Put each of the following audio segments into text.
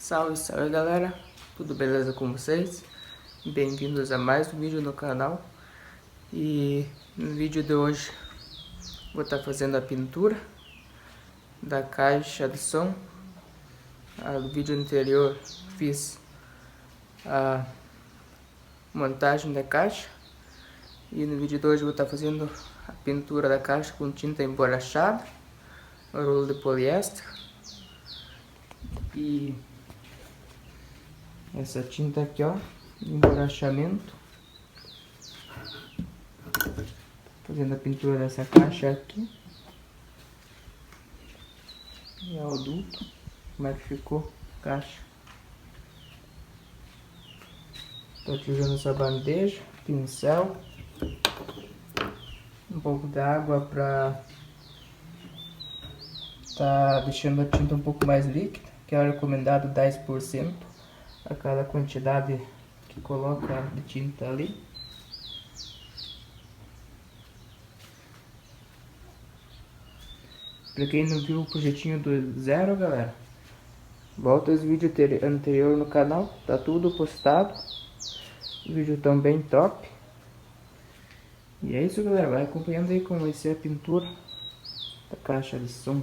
Salve, salve galera, tudo beleza com vocês? Bem-vindos a mais um vídeo no canal. E no vídeo de hoje vou estar fazendo a pintura da caixa de som. No vídeo anterior fiz a montagem da caixa. E no vídeo de hoje vou estar fazendo a pintura da caixa com tinta emborrachada, rolo de poliéster e essa tinta aqui, ó, emborrachamento. Fazendo a pintura dessa caixa aqui. E é o adulto, como é que ficou a caixa. Estou utilizando essa bandeja, pincel, um pouco de água para tá deixando a tinta um pouco mais líquida, que é o recomendado 10% a cada quantidade que coloca de tinta ali. Para quem não viu o projetinho do zero, galera, volta os vídeos anterior no canal, tá tudo postado. O vídeo também top. E é isso, galera, vai acompanhando aí como vai ser a pintura da caixa de som.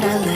para